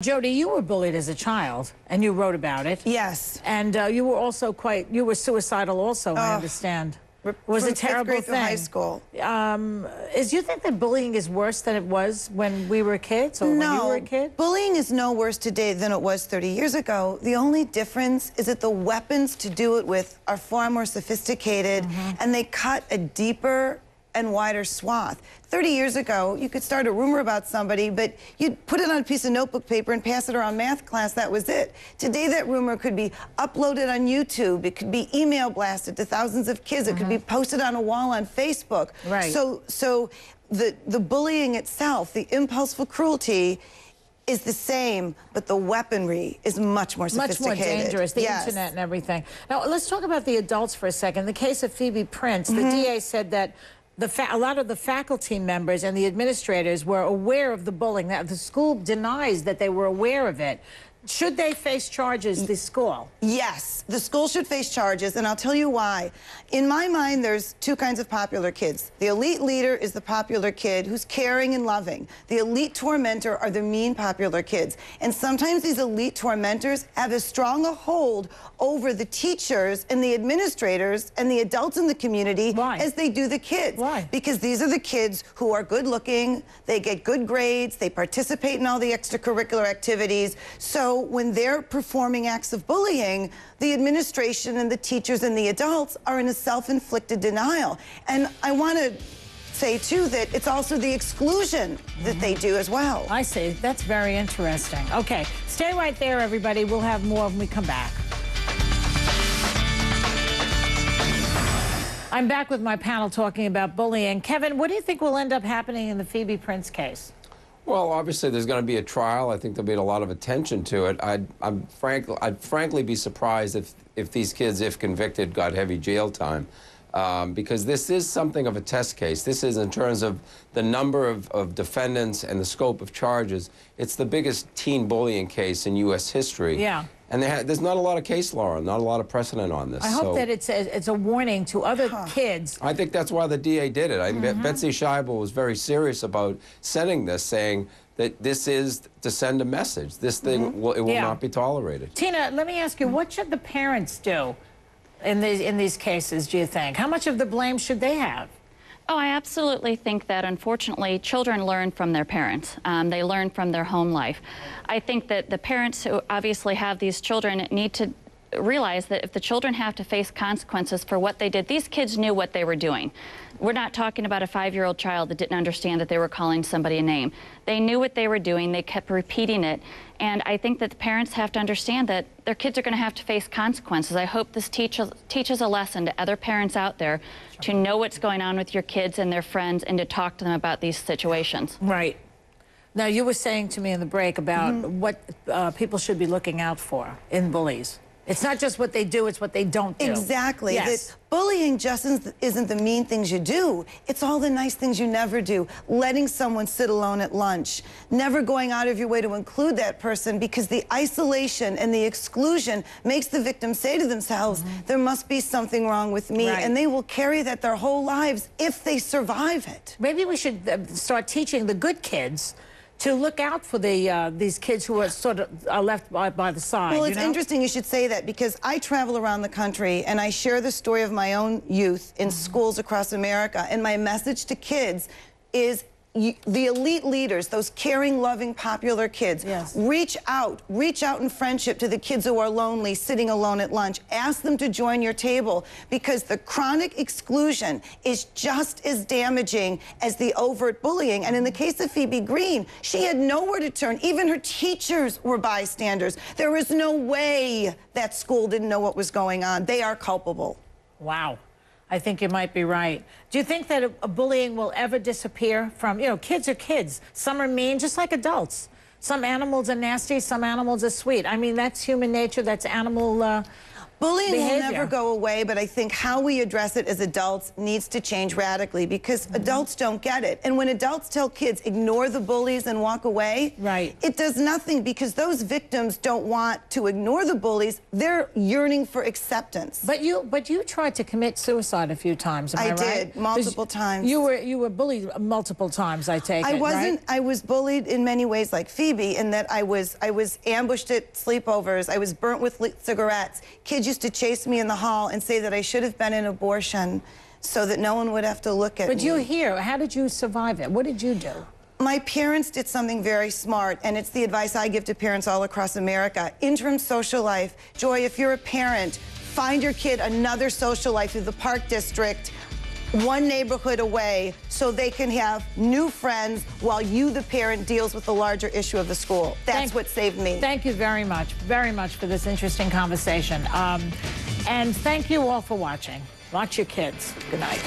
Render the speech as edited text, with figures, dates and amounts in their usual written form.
Jody, you were bullied as a child, and you wrote about it. Yes. And you were also you were suicidal also, I understand. It was a terrible thing. High school. Do you think that bullying is worse than it was when we were kids, or when you were a kid? Bullying is no worse today than it was 30 years ago. The only difference is that the weapons to do it with are far more sophisticated, and they cut a deeper and wider swath. 30 years ago, you could start a rumor about somebody, but you'd put it on a piece of notebook paper and pass it around math class, that was it. Today, that rumor could be uploaded on YouTube, it could be email blasted to thousands of kids, it could be posted on a wall on Facebook. Right. So the bullying itself, the impulse for cruelty, is the same, but the weaponry is much more sophisticated. Much more dangerous, the internet and everything. Now, let's talk about the adults for a second. In the case of Phoebe Prince, the DA said that a lot of the faculty members and the administrators were aware of the bullying. Now, the school denies that they were aware of it. Should they face charges, the school? Yes, the school should face charges, and I'll tell you why. In my mind, there's two kinds of popular kids. The elite leader is the popular kid who's caring and loving. The elite tormentor are the mean popular kids. And sometimes these elite tormentors have as strong a hold over the teachers and the administrators and the adults in the community as they do the kids. Why? Because these are the kids who are good looking, they get good grades, they participate in all the extracurricular activities. So when they're performing acts of bullying, the administration and the teachers and the adults are in a self-inflicted denial. And I want to say, too, that it's also the exclusion that they do as well. I see. That's very interesting. Okay, stay right there, everybody. We'll have more when we come back. I'm back with my panel talking about bullying. Kevin, what do you think will end up happening in the Phoebe Prince case? Well, obviously, there's going to be a trial. I think there'll be a lot of attention to it. I'd frankly be surprised if these kids, if convicted, got heavy jail time. Because this is something of a test case. This is, in terms of the number of defendants and the scope of charges, it's the biggest teen bullying case in U.S. history. Yeah. And there's not a lot of case law, not a lot of precedent on this. I hope that it's a warning to other kids. I think that's why the DA did it. Betsy Scheibel was very serious about sending this, saying that this is to send a message. This thing will not be tolerated. Tina, let me ask you, what should the parents do in these cases, do you think? How much of the blame should they have? Oh, I absolutely think that, unfortunately, children learn from their parents. They learn from their home life. I think that the parents who obviously have these children need to realize that if the children have to face consequences for what they did, these kids knew what they were doing. We're not talking about a 5-year-old child that didn't understand that they were calling somebody a name. They knew what they were doing. They kept repeating it. And I think that the parents have to understand that their kids are going to have to face consequences. I hope this teaches a lesson to other parents out there to know what's going on with your kids and their friends and to talk to them about these situations. Right. Now, you were saying to me in the break about what people should be looking out for in bullies. It's not just what they do, it's what they don't do. Exactly. Yes. Bullying just isn't the mean things you do. It's all the nice things you never do. Letting someone sit alone at lunch. Never going out of your way to include that person, because the isolation and the exclusion makes the victim say to themselves, there must be something wrong with me. Right. And they will carry that their whole lives if they survive it. Maybe we should start teaching the good kids to look out for these kids who are sort of left by the side. Well, it's interesting you should say that, because I travel around the country and I share the story of my own youth in schools across America, and my message to kids is the elite leaders, those caring, loving, popular kids, reach out in friendship to the kids who are lonely, sitting alone at lunch. Ask them to join your table, because the chronic exclusion is just as damaging as the overt bullying. And in the case of Phoebe Green, she had nowhere to turn. Even her teachers were bystanders. There is no way that school didn't know what was going on. They are culpable. Wow. I think you might be right. Do you think that a bullying will ever disappear from, kids are kids. Some are mean, just like adults. Some animals are nasty, some animals are sweet. I mean, that's human nature, that's animal Bullying will behavior. never go away, but I think how we address it as adults needs to change radically because adults don't get it. And when adults tell kids, ignore the bullies and walk away, Right. it does nothing because those victims don't want to ignore the bullies. They're yearning for acceptance. But you tried to commit suicide a few times, am I I right? did, multiple 'Cause times. You were bullied multiple times, I take I it, wasn't. right? I was bullied in many ways, like Phoebe, in that I was ambushed at sleepovers. I was burnt with cigarettes. Kids used to chase me in the hall and say that I should have been an abortion, so that no one would have to look at me. But you're here. How did you survive it? What did you do? My parents did something very smart, and it's the advice I give to parents all across America. Interim social life. Joy, if you're a parent, find your kid another social life through the Park District, one neighborhood away, so they can have new friends while you, the parent, deals with the larger issue of the school. That's what saved me. Thank you very much for this interesting conversation. And thank you all for watching. Watch your kids. Good night.